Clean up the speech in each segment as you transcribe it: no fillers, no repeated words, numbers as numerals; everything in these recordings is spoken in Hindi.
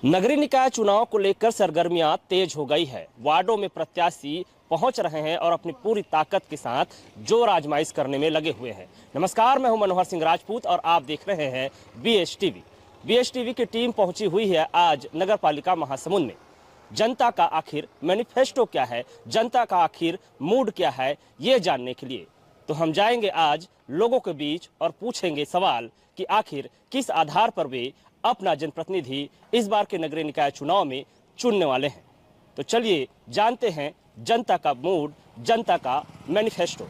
नगरीय निकाय चुनाव को लेकर सरगर्मियां तेज हो गई है। वार्डों में प्रत्याशी पहुंच रहे हैं और अपनी पूरी ताकत के साथ जोर आजमाइश करने में लगे हुए हैं। नमस्कार, मैं हूं मनोहर सिंह राजपूत और आप देख रहे हैं BH टीवी की टीम पहुंची हुई है आज नगर पालिका महासमुंद में। जनता का आखिर मैनिफेस्टो क्या है, जनता का आखिर मूड क्या है, ये जानने के लिए तो हम जाएंगे आज लोगों के बीच और पूछेंगे सवाल कि आखिर किस आधार पर वे अपना जनप्रतिनिधि इस बार के नगरीय निकाय चुनाव में चुनने वाले हैं। तो चलिए जानते हैं जनता का मूड, जनता का मैनिफेस्टो।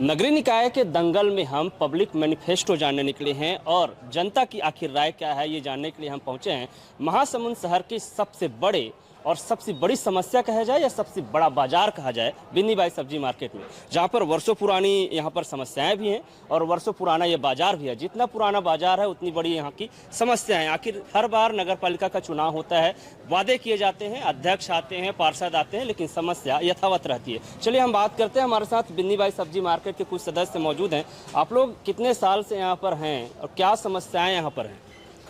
नगरीय निकाय के दंगल में हम पब्लिक मैनिफेस्टो जानने निकले हैं और जनता की आखिर राय क्या है ये जानने के लिए हम पहुंचे हैं महासमुंद शहर के सबसे बड़े और सबसे बड़ी समस्या कहा जाए या सबसे बड़ा बाजार कहा जाए बिन्नी बाई सब्जी मार्केट में, जहां पर वर्षों पुरानी यहां पर समस्याएं भी हैं और वर्षों पुराना ये बाजार भी है। जितना पुराना बाजार है उतनी बड़ी यहां की समस्याएं। आखिर हर बार नगर पालिका का चुनाव होता है, वादे किए जाते हैं, अध्यक्ष आते हैं, पार्षद आते हैं, लेकिन समस्या यथावत रहती है। चलिए हम बात करते हैं, हमारे साथ बिन्नी बाई सब्जी मार्केट के कुछ सदस्य मौजूद हैं। आप लोग कितने साल से यहाँ पर हैं और क्या समस्याएं यहाँ पर हैं?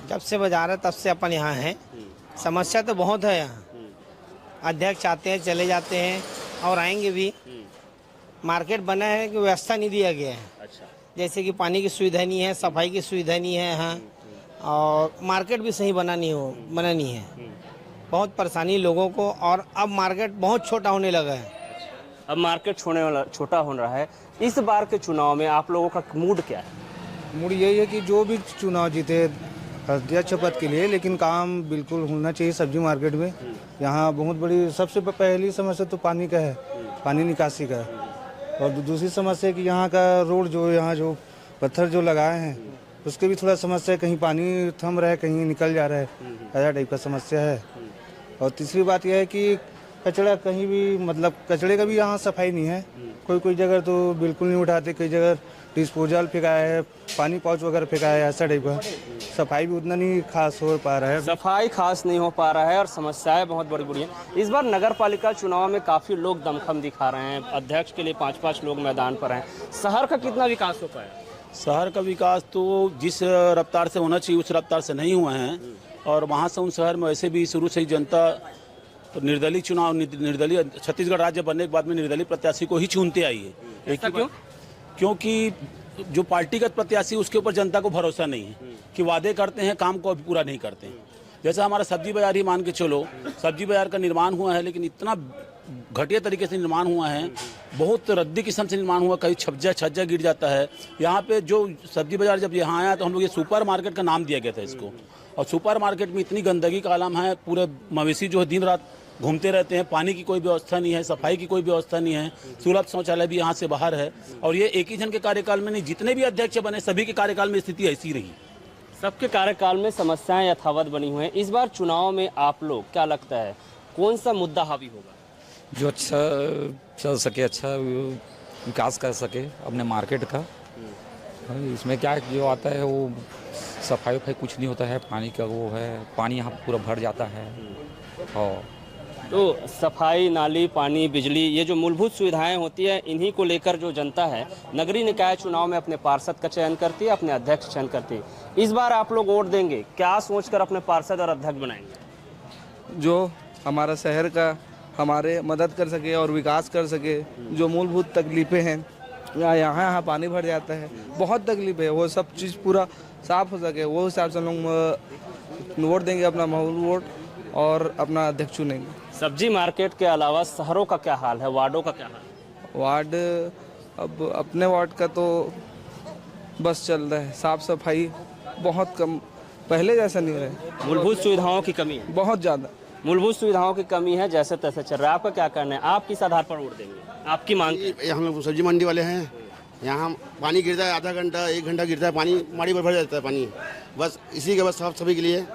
जब से बाजार है तब से अपन यहाँ हैं। समस्या तो बहुत है यहाँ। अध्यक्ष आते हैं, चले जाते हैं और आएंगे भी। मार्केट बना है कि व्यवस्था नहीं दिया गया है। अच्छा। जैसे कि पानी की सुविधा नहीं है, सफाई की सुविधा नहीं है यहाँ, और मार्केट भी सही बना नहीं है। बहुत परेशानी लोगों को, और अब मार्केट बहुत छोटा होने लगा है। अब मार्केट छोटा हो रहा है। इस बार के चुनाव में आप लोगों का मूड क्या है? मूड यही है कि जो भी चुनाव जीते अध्यक्ष पद के लिए, लेकिन काम बिल्कुल होना चाहिए सब्जी मार्केट में। यहाँ बहुत बड़ी सबसे पहली समस्या तो पानी का है, पानी निकासी का है। और दूसरी समस्या है कि यहाँ का रोड यहाँ जो पत्थर जो लगाए हैं उसके भी थोड़ा समस्या है, कहीं पानी थम रहा है, कहीं निकल जा रहा है, ऐसा टाइप का समस्या है। और तीसरी बात यह है कि कचरा कहीं भी, मतलब कचरे का भी यहाँ सफाई नहीं है। कोई जगह तो बिल्कुल नहीं उठाते, कई जगह डिस्पोजल फेंकाया है, पानी पाउच वगैरह फेंकाया है, ऐसा टाइप का। सफाई भी उतना नहीं खास हो पा रहा है। सफाई खास नहीं हो पा रहा है और समस्याएं बहुत बड़ी हैं। इस बार नगर पालिका चुनाव में काफ़ी लोग दमखम दिखा रहे हैं। अध्यक्ष के लिए 5-5 लोग मैदान पर हैं। शहर का कितना विकास हो पाया? शहर का विकास तो जिस रफ्तार से होना चाहिए उस रफ्तार से नहीं हुआ है। और महासमुंद शहर में वैसे भी शुरू से ही जनता निर्दलीय चुनाव, निर्दलीय छत्तीसगढ़ राज्य बनने के बाद में निर्दलीय प्रत्याशी को ही चुनते आई है। क्यों? क्योंकि जो पार्टीगत प्रत्याशी उसके ऊपर जनता को भरोसा नहीं है कि वादे करते हैं, काम को अभी पूरा नहीं करते हैं। जैसा हमारा सब्जी बाजार ही मान के चलो, सब्जी बाजार का निर्माण हुआ है लेकिन इतना घटिया तरीके से निर्माण हुआ है, बहुत रद्दी किस्म से निर्माण हुआ, कहीं छज्जा गिर जाता है। यहाँ पे जो सब्जी बाजार जब यहाँ आया तो हम लोग ये सुपर मार्केट का नाम दिया गया था इसको। और सुपर मार्केट में इतनी गंदगी का आलम है, पूरे मवेशी जो है दिन रात घूमते रहते हैं, पानी की कोई व्यवस्था नहीं है, सफाई की कोई व्यवस्था नहीं है, सुलभ शौचालय भी यहाँ से बाहर है। और ये एक ही जन के कार्यकाल में नहीं, जितने भी अध्यक्ष बने सभी के कार्यकाल में स्थिति ऐसी रही। सबके कार्यकाल में समस्याएं यथावत बनी हुई हैं। इस बार चुनाव में आप लोग क्या लगता है कौन सा मुद्दा हावी होगा? जो अच्छा चल सके, अच्छा विकास कर सके अपने मार्केट का। इसमें क्या जो आता है वो सफाई वफाई कुछ नहीं होता है, पानी का वो है, पानी यहाँ पूरा भर जाता है। और तो सफाई, नाली, पानी, बिजली, ये जो मूलभूत सुविधाएं होती है, इन्हीं को लेकर जो जनता है नगरीय निकाय चुनाव में अपने पार्षद का चयन करती है, अपने अध्यक्ष चयन करती है। इस बार आप लोग वोट देंगे, क्या सोचकर अपने पार्षद और अध्यक्ष बनाएंगे? जो हमारा शहर का हमारे मदद कर सके और विकास कर सके। जो मूलभूत तकलीफें हैं, यहाँ पानी भर जाता है, बहुत तकलीफ है, वो सब चीज़ पूरा साफ हो सके, वो हिसाब से हम लोग वोट देंगे, अपना माहौल वोट और अपना अध्यक्ष चुनेंगे। सब्जी मार्केट के अलावा शहरों का क्या हाल है, वार्डों का क्या हाल है? वार्ड, अब अपने वार्ड का तो बस चल रहा है, साफ सफाई बहुत कम, पहले जैसा नहीं रहे। मूलभूत सुविधाओं की कमी है, बहुत ज़्यादा मूलभूत सुविधाओं की कमी है, जैसे तैसे चल रहा है। आपका क्या कहना है, आप किस आधार पर वोट देंगे, आपकी मांग? हम लोग सब्जी मंडी वाले हैं, यहाँ पानी गिरता है, आधा घंटा 1 घंटा गिरता है, पानी माड़ी पर भर जाता है पानी, बस इसी के बस साफ सभी के लिए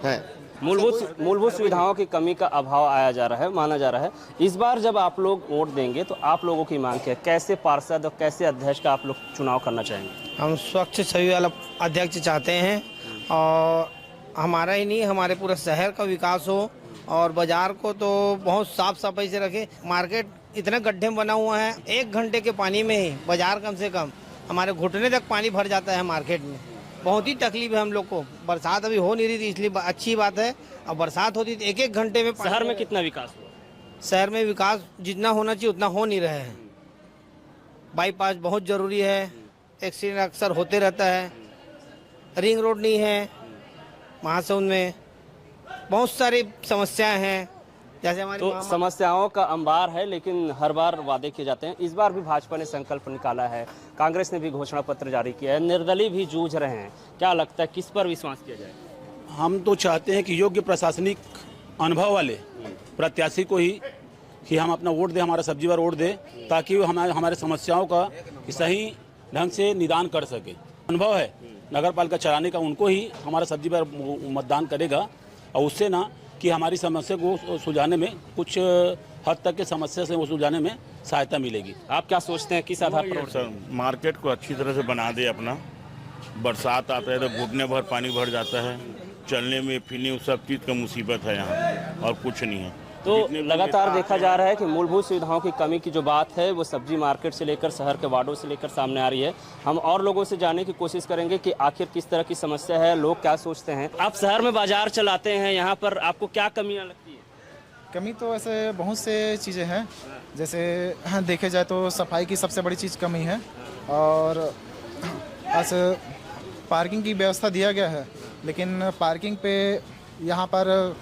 है। मूलभूत सुविधाओं की कमी का अभाव आया जा रहा है, माना जा रहा है। इस बार जब आप लोग वोट देंगे तो आप लोगों की मांग क्या है, कैसे पार्षद और कैसे अध्यक्ष का आप लोग चुनाव करना चाहेंगे? हम स्वच्छ छवि वाला अध्यक्ष चाहते हैं, और हमारा ही नहीं, हमारे पूरे शहर का विकास हो, और बाजार को तो बहुत साफ सफाई से रखे। मार्केट इतने गड्ढे में बना हुआ है, 1 घंटे के पानी में ही बाजार कम से कम हमारे घुटने तक पानी भर जाता है मार्केट में। बहुत ही तकलीफ है हम लोग को। बरसात अभी हो नहीं रही थी, इसलिए अच्छी बात है। अब बरसात होती तो एक एक घंटे में शहर में कितना विकास हुआ? शहर में विकास जितना होना चाहिए उतना हो नहीं रहा है। बाईपास बहुत ज़रूरी है, एक्सीडेंट अक्सर होते रहता है। रिंग रोड नहीं है महासमुंद में, बहुत सारी समस्याएं हैं। जैसे हमारी तो समस्याओं का अंबार है, लेकिन हर बार वादे किए जाते हैं। इस बार भी भाजपा ने संकल्प निकाला है, कांग्रेस ने भी घोषणा पत्र जारी किया है, निर्दलीय भी जूझ रहे हैं। क्या लगता है किस पर विश्वास किया जाए? हम तो चाहते हैं कि योग्य प्रशासनिक अनुभव वाले प्रत्याशी को ही कि हम अपना वोट दें, हमारा सब्जी पर वोट दें, ताकि वो हमारे समस्याओं का सही ढंग से निदान कर सके। अनुभव है नगर पालिका चलाने का, उनको ही हमारा सब्जी पर मतदान करेगा, और उससे ना कि हमारी समस्या को सुलझाने में कुछ हद तक के समस्या से वो सुलझाने में सहायता मिलेगी। आप क्या सोचते हैं किस आधार पर? सर मार्केट को अच्छी तरह से बना दे अपना। बरसात आता है तो घुटने भर पानी भर जाता है, चलने में फिरने सब चीज़ का मुसीबत है यहाँ, और कुछ नहीं है। तो लगातार देखा जा रहा है कि मूलभूत सुविधाओं की कमी की जो बात है वो सब्जी मार्केट से लेकर शहर के वार्डों से लेकर सामने आ रही है। हम और लोगों से जानने की कोशिश करेंगे कि आखिर किस तरह की समस्या है, लोग क्या सोचते हैं। आप शहर में बाजार चलाते हैं, यहाँ पर आपको क्या कमियाँ लगती है? कमी तो ऐसे बहुत से चीज़ें हैं। जैसे देखे जाए तो सफाई की सबसे बड़ी चीज़ कमी है, और ऐसे पार्किंग की व्यवस्था दिया गया है, लेकिन पार्किंग पे यहाँ पर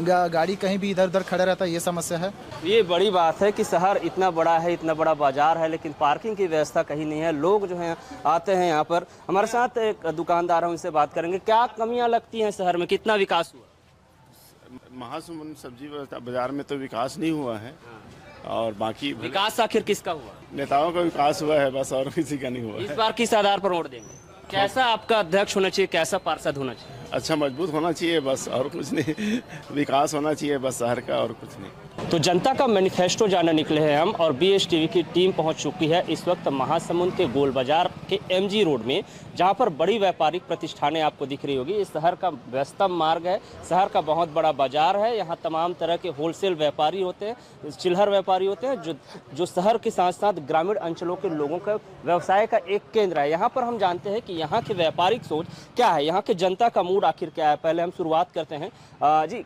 गाड़ी कहीं भी इधर उधर खड़ा रहता है, ये समस्या है। ये बड़ी बात है कि शहर इतना बड़ा है, इतना बड़ा बाजार है, लेकिन पार्किंग की व्यवस्था कहीं नहीं है। लोग जो हैं आते हैं यहाँ पर। हमारे साथ एक दुकानदार है, उनसे बात करेंगे। क्या कमियाँ लगती हैं शहर में, कितना विकास हुआ? महासमुंद सब्जी बाजार में तो विकास नहीं हुआ है, और बाकी विकास आखिर किसका हुआ? नेताओं का विकास हुआ है बस, और किसी का नहीं हुआ इस है। बार किस आधार पर वोट देंगे? कैसा आपका अध्यक्ष होना चाहिए, कैसा पार्षद होना चाहिए? अच्छा मजबूत होना चाहिए बस, और कुछ नहीं। विकास होना चाहिए बस शहर का, और कुछ नहीं। तो जनता का मैनिफेस्टो जानने निकले हैं हम, और BSTV की टीम पहुंच चुकी है इस वक्त महासमुंद के गोल बाजार के MG रोड में, जहां पर बड़ी व्यापारिक प्रतिष्ठानें आपको दिख रही होगी। ये शहर का व्यस्तम मार्ग है, शहर का बहुत बड़ा बाजार है। यहाँ तमाम तरह के होलसेल व्यापारी होते हैं, चिल्हर व्यापारी होते हैं, जो शहर के साथ साथ ग्रामीण अंचलों के लोगों का व्यवसाय का एक केंद्र है। यहाँ पर हम जानते हैं कि यहाँ की व्यापारिक सोच क्या है, यहाँ के जनता का मूड आखिर क्या है। पहले हम शुरुआत करते हैं जी,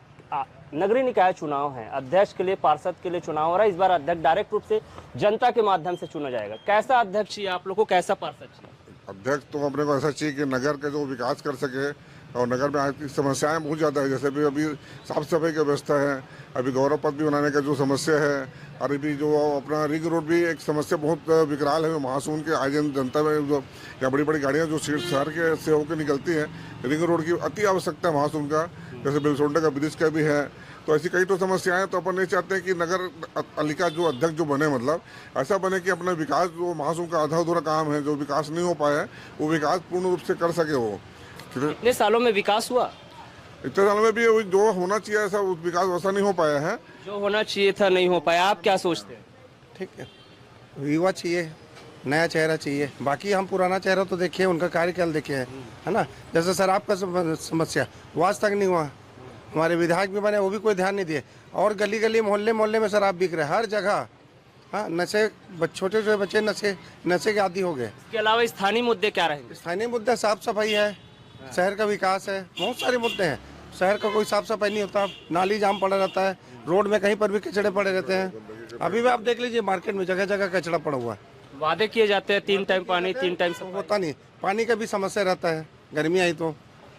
नगरीय निकाय चुनाव है, अध्यक्ष के लिए, पार्षद के लिए चुनाव हो रहा है। इस बार अध्यक्ष डायरेक्ट रूप से जनता के माध्यम से चुना जाएगा। कैसा अध्यक्ष चाहिए आप लोग को, कैसा पार्षद चाहिए? अध्यक्ष तो अपने को ऐसा चाहिए कि नगर का जो विकास कर सके, और नगर में आज की समस्याएं बहुत ज़्यादा है। जैसे अभी साफ सफाई की व्यवस्था है, अभी गौरव पथ भी बनाने का जो समस्या है, और अभी जो अपना रिंग रोड भी एक समस्या बहुत विकराल है। महासमुंद के आज जनता में जो या बड़ी बड़ी गाड़ियाँ जो शहर के से होकर निकलती हैं, रिंग रोड की अति आवश्यकता है महासमुंद का। जैसे बिलसोंडा का ब्रिज का भी है, तो ऐसी कई तो समस्याएं। तो अपन नहीं चाहते हैं कि नगर पालिका जो अध्यक्ष जो बने, मतलब ऐसा बने कि अपना विकास जो महासमुंद का आधा अधूरा काम है, जो विकास नहीं हो पाया है, वो विकास पूर्ण रूप से कर सके। वो इतने सालों में विकास हुआ? इतने सालों में भी जो होना चाहिए ऐसा विकास वैसा नहीं हो पाया है। जो होना चाहिए था नहीं हो पाया। आप क्या सोचते हैं? ठीक है, युवा चाहिए, नया चेहरा चाहिए। बाकी हम पुराना चेहरा तो देखिए, उनका कार्यकाल देखे है ना। जैसे शराब का समस्या वो आज तक नहीं हुआ, हमारे विधायक भी बने, वो भी कोई ध्यान नहीं दिए। और गली गली मोहल्ले मोहल्ले में शराब बिक रहा है हर जगह। हाँ, नशे, छोटे छोटे बच्चे नशे के आदी हो गए। इसके अलावा स्थानीय मुद्दे क्या रहेंगे? स्थानीय मुद्दे साफ सफाई है, शहर का विकास है, बहुत सारे मुद्दे हैं। शहर का कोई साफ सफाई नहीं होता, नाली जाम पड़ा रहता है, रोड में कहीं पर भी कचड़े पड़े रहते हैं। अभी भी आप देख लीजिए, मार्केट में जगह जगह कचड़ा पड़ा हुआ है। वादे किए जाते हैं 3 टाइम पानी, 3 टाइम सब होता नहीं। पानी का भी समस्या रहता है, गर्मी आई तो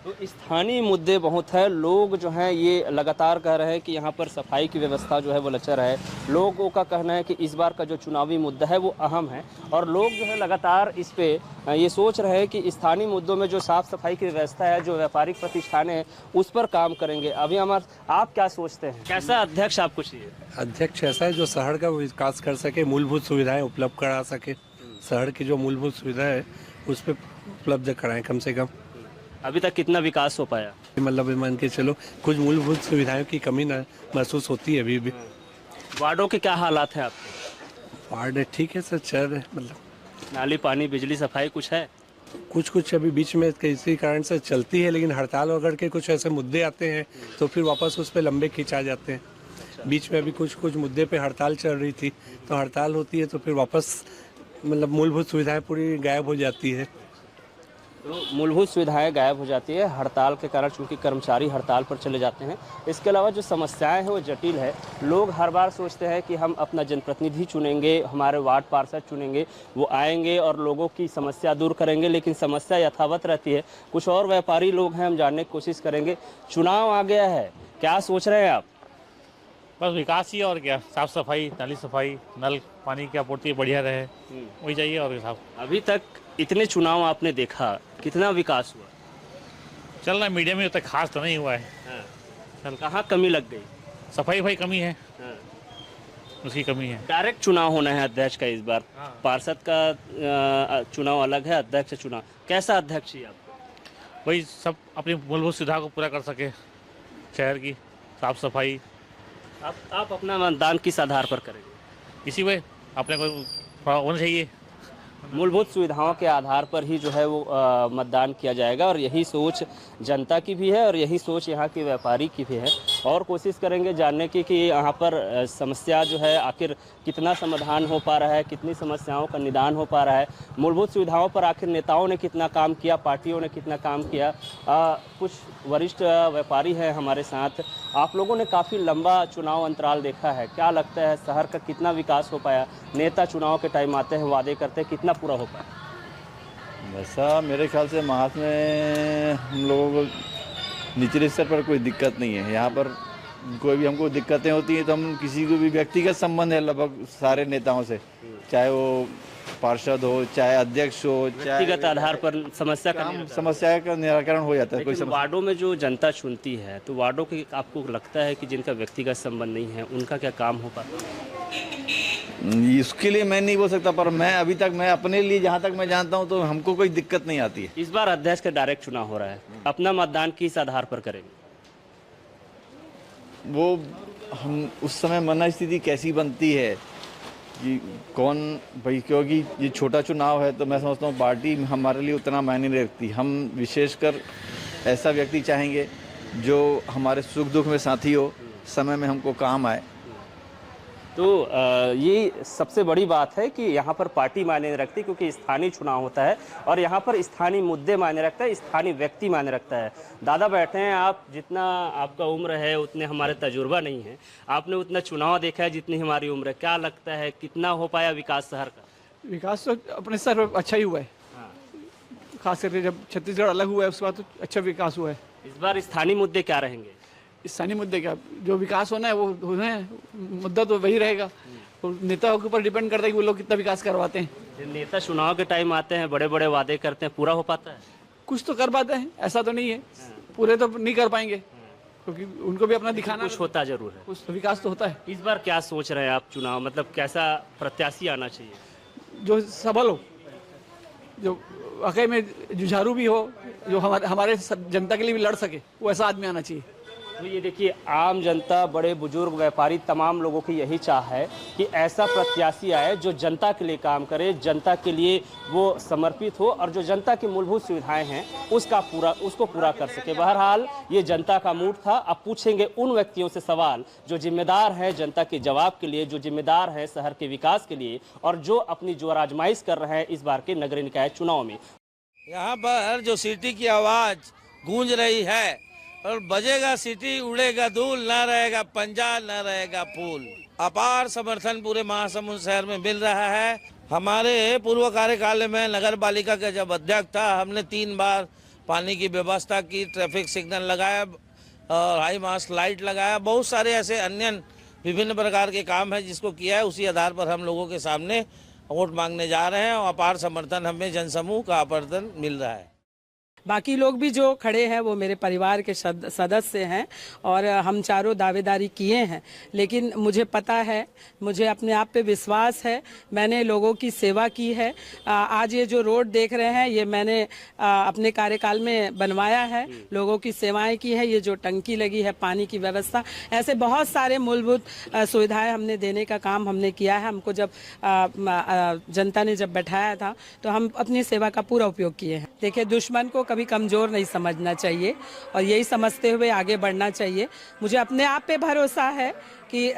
स्थानीय मुद्दे बहुत है। लोग जो हैं ये लगातार कह रहे हैं कि यहाँ पर सफाई की व्यवस्था जो है वो लचर है। लोगों का कहना है कि इस बार का जो चुनावी मुद्दा है वो अहम है, और लोग जो है लगातार इस पे ये सोच रहे हैं कि स्थानीय मुद्दों में जो साफ सफाई की व्यवस्था है, जो व्यापारिक प्रतिष्ठानें हैं, उस पर काम करेंगे। अभी आप क्या सोचते हैं, कैसा अध्यक्ष आपको चाहिए? अध्यक्ष ऐसा है जो शहर का विकास कर सके, मूलभूत सुविधाएं उपलब्ध करा सके। शहर की जो मूलभूत सुविधाएं है उस पर उपलब्ध कराएं कम से कम। अभी तक कितना विकास हो पाया? मतलब मान के चलो कुछ मूलभूत सुविधाओं की कमी ना महसूस होती है अभी भी। वार्डों के क्या हालात हैं आपके? वार्ड ठीक है सर, चल रहे, मतलब नाली, पानी, बिजली, सफाई कुछ है? कुछ अभी बीच में किसी कारण से चलती है, लेकिन हड़ताल वगैरह के कुछ ऐसे मुद्दे आते हैं तो फिर वापस उस पर लंबे खिंचा जाते हैं। बीच में अभी कुछ मुद्दे पे हड़ताल चल रही थी, तो हड़ताल होती है तो फिर वापस मतलब मूलभूत सुविधाएं पूरी गायब हो जाती है। तो मूलभूत सुविधाएं गायब हो जाती है हड़ताल के कारण, चूँकि कर्मचारी हड़ताल पर चले जाते हैं। इसके अलावा जो समस्याएं हैं वो जटिल है। लोग हर बार सोचते हैं कि हम अपना जनप्रतिनिधि चुनेंगे, हमारे वार्ड पार्षद चुनेंगे, वो आएंगे और लोगों की समस्या दूर करेंगे, लेकिन समस्या यथावत रहती है। कुछ और व्यापारी लोग हैं, हम जानने की कोशिश करेंगे। चुनाव आ गया है, क्या सोच रहे हैं आप? बस विकास ही, और क्या, साफ सफाई, नाली सफाई, नल पानी की आपूर्ति बढ़िया रहे, वही चाहिए। और साहब अभी तक इतने चुनाव आपने देखा, कितना विकास हुआ? चल रहा मीडिया में, उतना खास तो नहीं हुआ है। चल, कहाँ कमी लग गई? सफाई भाई कमी है, उसकी कमी है। डायरेक्ट चुनाव होना है अध्यक्ष का इस बार। पार्षद का चुनाव अलग है, अध्यक्ष चुनाव। कैसा अध्यक्ष चाहिए आपको? वही सब अपनी मूलभूत सुविधा को पूरा कर सके, शहर की साफ सफाई। आप अपना मतदान किस आधार पर करेंगे? इसी में अपने को थोड़ा होना चाहिए, मूलभूत सुविधाओं के आधार पर ही जो है वो मतदान किया जाएगा, और यही सोच जनता की भी है और यही सोच यहाँ के व्यापारी की भी है। और कोशिश करेंगे जानने की कि यहाँ पर समस्या जो है आखिर कितना समाधान हो पा रहा है, कितनी समस्याओं का निदान हो पा रहा है, मूलभूत सुविधाओं पर आखिर नेताओं ने कितना काम किया, पार्टियों ने कितना काम किया। कुछ वरिष्ठ व्यापारी हैं हमारे साथ। आप लोगों ने काफ़ी लंबा चुनाव अंतराल देखा है, क्या लगता है शहर का कितना विकास हो पाया? नेता चुनाव के टाइम आते हैं, वादे करते हैं, कितना पूरा हो पाया? वैसा मेरे ख्याल से महाराष्ट्र में हम लोगों को निचले स्तर पर कोई दिक्कत नहीं है। यहाँ पर कोई भी हमको दिक्कतें होती हैं तो हम किसी को भी व्यक्तिगत संबंध है लगभग सारे नेताओं से, चाहे वो पार्षद हो, चाहे अध्यक्ष हो, व्यक्तिगत आधार पर समस्या का निराकरण हो जाता है। कोई वार्डों में जो जनता चुनती है, तो वार्डों के आपको लगता है कि जिनका व्यक्तिगत संबंध नहीं है उनका क्या काम हो पाता है? इसके लिए मैं नहीं बोल सकता, पर मैं अभी तक मैं अपने लिए जहाँ तक मैं जानता हूँ तो हमको कोई दिक्कत नहीं आती है। इस बार अध्यक्ष का डायरेक्ट चुनाव हो रहा है, अपना मतदान किस आधार पर करेंगे? वो हम उस समय मन स्थिति कैसी बनती है कि कौन भाई, क्योंकि ये छोटा चुनाव है तो मैं समझता हूँ पार्टी हमारे लिए उतना मायने नहीं रखती। हम विशेषकर ऐसा व्यक्ति चाहेंगे जो हमारे सुख दुख में साथी हो, समय में हमको काम आए। तो ये सबसे बड़ी बात है कि यहाँ पर पार्टी मायने नहीं रखती, क्योंकि स्थानीय चुनाव होता है और यहाँ पर स्थानीय मुद्दे मायने रखता है, स्थानीय व्यक्ति मायने रखता है। दादा बैठे हैं, आप जितना आपका उम्र है उतने हमारे तजुर्बा नहीं है, आपने उतना चुनाव देखा है जितनी हमारी उम्र है। क्या लगता है कितना हो पाया विकास शहर का? विकास तो अपने स्तर पर अच्छा ही हुआ है, खास करके जब छत्तीसगढ़ अलग हुआ है उसके बाद तो अच्छा विकास हुआ है। इस बार स्थानीय मुद्दे क्या रहेंगे? स्थानीय मुद्दे क्या, जो विकास होना है वो होना है, मुद्दा तो वही रहेगा। तो नेताओं के ऊपर डिपेंड करता है कि वो लोग कितना विकास करवाते हैं। नेता चुनाव के टाइम आते हैं, बड़े बड़े वादे करते हैं, पूरा हो पाता है? कुछ तो कर पाते हैं, ऐसा तो नहीं है, पूरे तो नहीं कर पाएंगे, क्योंकि उनको भी अपना दिखाना, कुछ होता जरूर है, कुछ तो विकास तो होता है। इस बार क्या सोच रहे हैं आप चुनाव, मतलब कैसा प्रत्याशी आना चाहिए? जो सबल हो, जो वाकई में जुझारू भी हो, जो हमारे जनता के लिए भी लड़ सके, वो ऐसा आदमी आना चाहिए। तो ये देखिए, आम जनता, बड़े बुजुर्ग, व्यापारी, तमाम लोगों की यही चाह है कि ऐसा प्रत्याशी आए जो जनता के लिए काम करे, जनता के लिए वो समर्पित हो और जो जनता की मूलभूत सुविधाएं हैं उसको पूरा कर सके। बहरहाल ये जनता का मूड था। अब पूछेंगे उन व्यक्तियों से सवाल जो जिम्मेदार हैं जनता के जवाब के लिए, जो जिम्मेदार हैं शहर के विकास के लिए और जो अपनी जोर आजमाइश कर रहे हैं इस बार के नगरीय निकाय चुनाव में। यहाँ पर जो सीटी की आवाज़ गूंज रही है और बजेगा सीटी, उड़ेगा धूल, ना रहेगा पंजा, ना रहेगा फूल। अपार समर्थन पूरे महासमुंद शहर में मिल रहा है। हमारे पूर्व कार्यकाल में नगर पालिका का जब अध्यक्ष था, हमने 3 बार पानी की व्यवस्था की, ट्रैफिक सिग्नल लगाया और हाई मास्ट लाइट लगाया, बहुत सारे ऐसे अन्य विभिन्न प्रकार के काम है जिसको किया है। उसी आधार पर हम लोगों के सामने वोट मांगने जा रहे हैं और अपार समर्थन हमें जनसमूह का आवर्तन मिल रहा है। बाकी लोग भी जो खड़े हैं वो मेरे परिवार के सदस्य हैं और हम चारों दावेदारी किए हैं, लेकिन मुझे पता है, मुझे अपने आप पे विश्वास है, मैंने लोगों की सेवा की है। आज ये जो रोड देख रहे हैं ये मैंने अपने कार्यकाल में बनवाया है, लोगों की सेवाएं की है। ये जो टंकी लगी है, पानी की व्यवस्था, ऐसे बहुत सारे मूलभूत सुविधाएं हमने देने का काम हमने किया है। हमको जब जनता ने जब बैठाया था तो हम अपनी सेवा का पूरा उपयोग किए हैं। देखिए, दुश्मन को कभी कमज़ोर नहीं समझना चाहिए और यही समझते हुए आगे बढ़ना चाहिए। मुझे अपने आप पे भरोसा है कि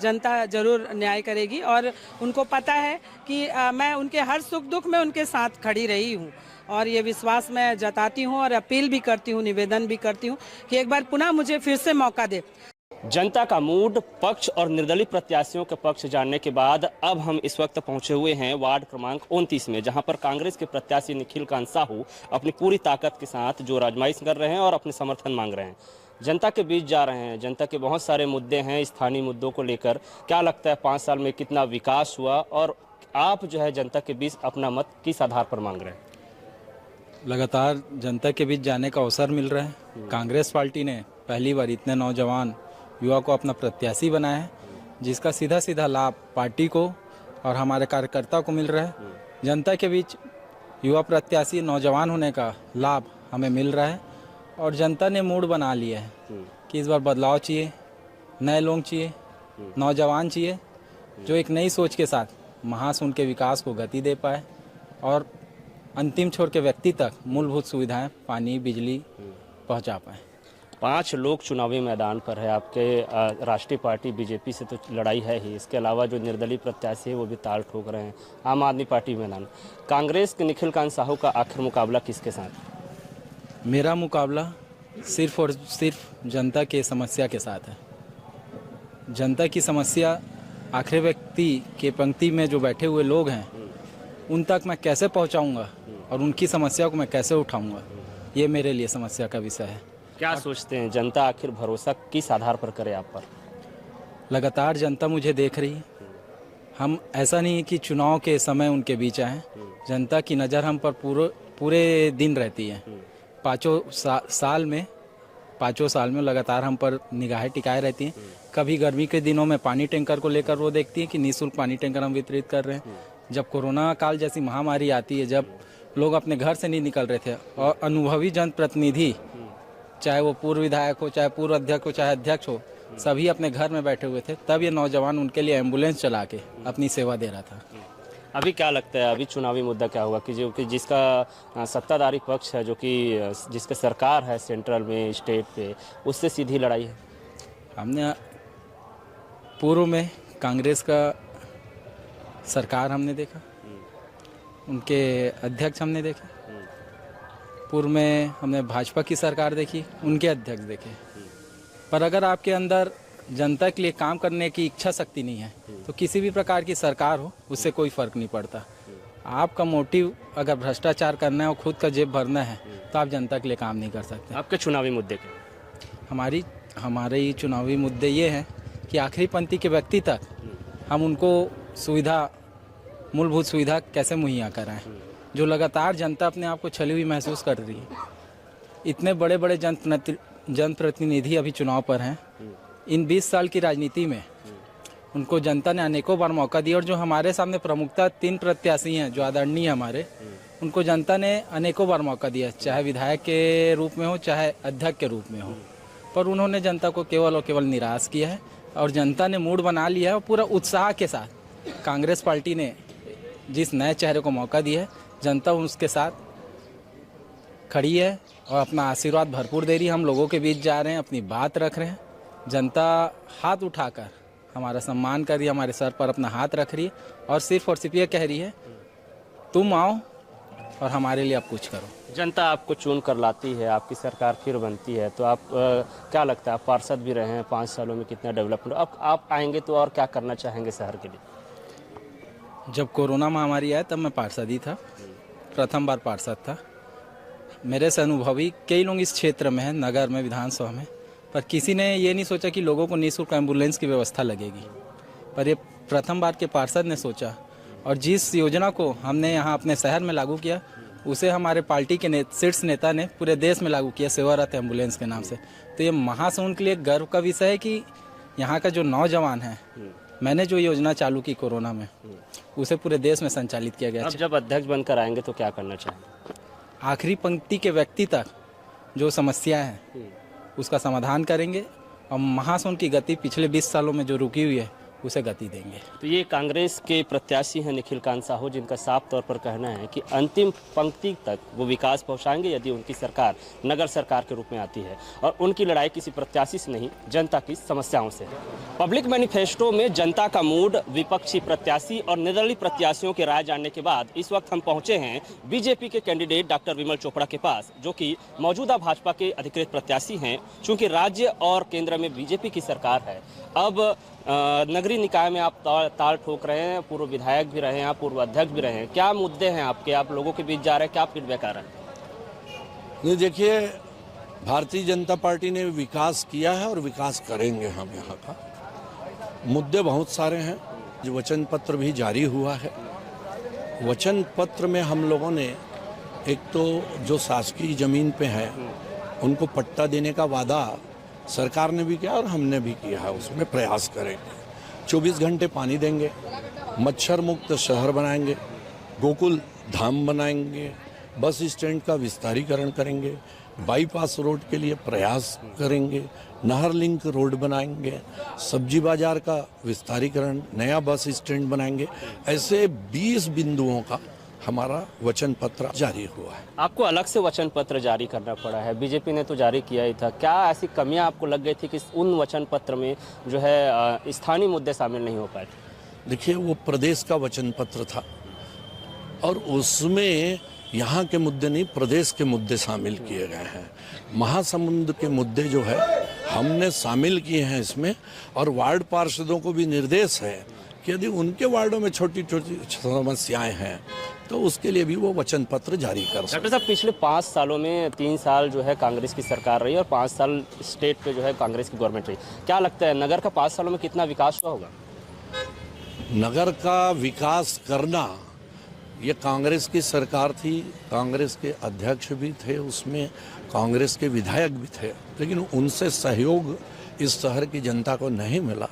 जनता जरूर न्याय करेगी और उनको पता है कि मैं उनके हर सुख दुख में उनके साथ खड़ी रही हूँ और ये विश्वास मैं जताती हूँ और अपील भी करती हूँ, निवेदन भी करती हूँ कि एक बार पुनः मुझे फिर से मौका दे। जनता का मूड पक्ष और निर्दलीय प्रत्याशियों के पक्ष जानने के बाद अब हम इस वक्त पहुंचे हुए हैं वार्ड क्रमांक 29 में, जहां पर कांग्रेस के प्रत्याशी निखिल कांत साहू अपनी पूरी ताकत के साथ जोर आजमाइश कर रहे हैं और अपने समर्थन मांग रहे हैं। जनता के बीच जा रहे हैं। जनता के बहुत सारे मुद्दे हैं स्थानीय मुद्दों को लेकर। क्या लगता है 5 साल में कितना विकास हुआ और आप जो है जनता के बीच अपना मत किस आधार पर मांग रहे हैं? लगातार जनता के बीच जाने का अवसर मिल रहा है। कांग्रेस पार्टी ने पहली बार इतने नौजवान युवा को अपना प्रत्याशी बनाया है, जिसका सीधा सीधा लाभ पार्टी को और हमारे कार्यकर्ता को मिल रहा है। जनता के बीच युवा प्रत्याशी नौजवान होने का लाभ हमें मिल रहा है और जनता ने मूड बना लिया है कि इस बार बदलाव चाहिए, नए लोग चाहिए, नौजवान चाहिए जो एक नई सोच के साथ महासुन के विकास को गति दे पाए और अंतिम छोर के व्यक्ति तक मूलभूत सुविधाएं पानी बिजली पहुंचा पाए। 5 लोग चुनावी मैदान पर है। आपके राष्ट्रीय पार्टी बीजेपी से तो लड़ाई है ही, इसके अलावा जो निर्दलीय प्रत्याशी है वो भी ताल ठोक रहे हैं। आम आदमी पार्टी मैदान, कांग्रेस के निखिल कांत साहू का आखिर मुकाबला किसके साथ? मेरा मुकाबला सिर्फ और सिर्फ जनता के समस्या के साथ है। जनता की समस्या आखिरी व्यक्ति के पंक्ति में जो बैठे हुए लोग हैं उन तक मैं कैसे पहुंचाऊंगा और उनकी समस्या को मैं कैसे उठाऊंगा, ये मेरे लिए समस्या का विषय है। क्या सोचते हैं जनता आखिर भरोसा किस आधार पर करे आप पर? लगातार जनता मुझे देख रही है। हम ऐसा नहीं है कि चुनाव के समय उनके बीच आए, जनता की नज़र हम पर पूरे दिन रहती है। पाँचों साल में लगातार हम पर निगाहें टिकाए रहती हैं। कभी गर्मी के दिनों में पानी टैंकर को लेकर वो देखती है कि निःशुल्क पानी टैंकर हम वितरित कर रहे हैं। जब कोरोना काल जैसी महामारी आती है, जब लोग अपने घर से नहीं निकल रहे थे और अनुभवी जनप्रतिनिधि, चाहे वो पूर्व विधायक हो, चाहे पूर्व अध्यक्ष हो, चाहे अध्यक्ष हो, सभी अपने घर में बैठे हुए थे, तब ये नौजवान उनके लिए एम्बुलेंस चला के अपनी सेवा दे रहा था। अभी क्या लगता है, अभी चुनावी मुद्दा क्या हुआ कि जो कि जिसका सत्ताधारी पक्ष है, जो कि जिसका सरकार है सेंट्रल में, स्टेट पे, उससे सीधी लड़ाई है? हमने पूर्व में कांग्रेस का सरकार हमने देखा, उनके अध्यक्ष हमने देखे। पूर्व में हमने भाजपा की सरकार देखी, उनके अध्यक्ष देखे। पर अगर आपके अंदर जनता के लिए काम करने की इच्छा शक्ति नहीं है तो किसी भी प्रकार की सरकार हो उससे कोई फर्क नहीं पड़ता। आपका मोटिव अगर भ्रष्टाचार करना है और खुद का जेब भरना है तो आप जनता के लिए काम नहीं कर सकते। आपके चुनावी मुद्दे क्या? हमारे चुनावी मुद्दे ये हैं कि आखिरी पंक्ति के व्यक्ति तक हम उनको मूलभूत सुविधा कैसे मुहैया कराएं, जो लगातार जनता अपने आप को छली हुई महसूस कर रही है। इतने बड़े बड़े जनप्रतिनिधि अभी चुनाव पर हैं। इन 20 साल की राजनीति में उनको जनता ने अनेकों बार मौका दिया और जो हमारे सामने प्रमुखता 3 प्रत्याशी हैं जो आदरणीय हमारे, उनको जनता ने अनेकों बार मौका दिया, चाहे विधायक के रूप में हो, चाहे अध्यक्ष के रूप में हो, पर उन्होंने जनता को केवल और केवल निराश किया है और जनता ने मूड बना लिया है। और पूरा उत्साह के साथ कांग्रेस पार्टी ने जिस नए चेहरे को मौका दिया है, जनता उसके साथ खड़ी है और अपना आशीर्वाद भरपूर दे रही है। हम लोगों के बीच जा रहे हैं, अपनी बात रख रहे हैं। जनता हाथ उठाकर हमारा सम्मान कर रही है, हमारे सर पर अपना हाथ रख रही है और सिर्फ ये कह रही है, तुम आओ और हमारे लिए आप कुछ करो। जनता आपको चुन कर लाती है, आपकी सरकार फिर बनती है, तो आप क्या लगता है, आप पार्षद भी रहे हैं 5 सालों में, कितना डेवलपमेंट, अब आप आएंगे तो और क्या करना चाहेंगे शहर के लिए? जब कोरोना महामारी आया तब मैं पार्षद ही था, प्रथम बार पार्षद था। मेरे से अनुभवी कई लोग इस क्षेत्र में हैं, नगर में, विधानसभा में, पर किसी ने ये नहीं सोचा कि लोगों को निःशुल्क एम्बुलेंस की व्यवस्था लगेगी। पर ये प्रथम बार के पार्षद ने सोचा और जिस योजना को हमने यहाँ अपने शहर में लागू किया उसे हमारे पार्टी के शीर्ष नेता ने पूरे देश में लागू किया, सेवारत एम्बुलेंस के नाम से। तो ये महासमुंद के लिए गर्व का विषय है कि यहाँ का जो नौजवान है, मैंने जो योजना चालू की कोरोना में, उसे पूरे देश में संचालित किया गया। अब जब अध्यक्ष बनकर आएंगे तो क्या करना चाहेंगे? आखिरी पंक्ति के व्यक्ति तक जो समस्या है उसका समाधान करेंगे और महासमुंद की गति पिछले 20 सालों में जो रुकी हुई है उसे गति देंगे। तो ये कांग्रेस के प्रत्याशी हैं निखिल कांत साहू, जिनका साफ तौर पर कहना है कि अंतिम पंक्ति तक वो विकास पहुंचाएंगे यदि उनकी सरकार नगर सरकार के रूप में आती है, और उनकी लड़ाई किसी प्रत्याशी से नहीं, जनता की समस्याओं से है। पब्लिक मैनिफेस्टो में जनता का मूड, विपक्षी प्रत्याशी और निर्दलीय प्रत्याशियों की राय जानने के बाद इस वक्त हम पहुंचे हैं बीजेपी के कैंडिडेट डॉक्टर विमल चोपड़ा के पास, जो कि मौजूदा भाजपा के अधिकृत प्रत्याशी हैं। चूंकि राज्य और केंद्र में बीजेपी की सरकार है, अब नगरीय निकाय में आप ताल ठोक रहे हैं, पूर्व विधायक भी रहे हैं, आप पूर्व अध्यक्ष भी रहे हैं, क्या मुद्दे हैं आपके, आप लोगों के बीच जा रहे हैं, क्या फीडबैक आ रहा है? ये देखिए, भारतीय जनता पार्टी ने विकास किया है और विकास करेंगे हम यहाँ का। मुद्दे बहुत सारे हैं। जो वचन पत्र भी जारी हुआ है, वचन पत्र में हम लोगों ने एक तो जो शासकीय ज़मीन पे है उनको पट्टा देने का वादा सरकार ने भी किया और हमने भी किया है, उसमें प्रयास करेंगे। 24 घंटे पानी देंगे, मच्छर मुक्त शहर बनाएंगे, गोकुल धाम बनाएंगे, बस स्टैंड का विस्तारीकरण करेंगे, बाईपास रोड के लिए प्रयास करेंगे, नहर लिंक रोड बनाएंगे, सब्जी बाजार का विस्तारीकरण, नया बस स्टैंड बनाएंगे। ऐसे 20 बिंदुओं का हमारा वचन पत्र जारी हुआ है। आपको अलग से वचन पत्र जारी करना पड़ा है, बीजेपी ने तो जारी किया ही था। क्या ऐसी कमियां आपको लग गई थी कि उन वचन पत्र में जो है स्थानीय मुद्दे शामिल नहीं हो पाए? देखिए, वो प्रदेश का वचन पत्र था और उसमें यहाँ के मुद्दे नहीं, प्रदेश के मुद्दे शामिल किए गए हैं। महासमुंद के मुद्दे जो है हमने शामिल किए हैं इसमें, और वार्ड पार्षदों को भी निर्देश है कि यदि उनके वार्डों में छोटी छोटी समस्याएं हैं तो उसके लिए भी वो वचन पत्र जारी कर सकते। डॉक्टर साहब, पिछले 5 सालों में 3 साल जो है कांग्रेस की सरकार रही और 5 साल स्टेट पे जो है कांग्रेस की गवर्नमेंट रही, क्या लगता है नगर का 5 सालों में कितना विकास हुआ होगा? नगर का विकास करना ये कांग्रेस की सरकार थी, कांग्रेस के अध्यक्ष भी थे, उसमें कांग्रेस के विधायक भी थे, लेकिन उनसे सहयोग इस शहर की जनता को नहीं मिला।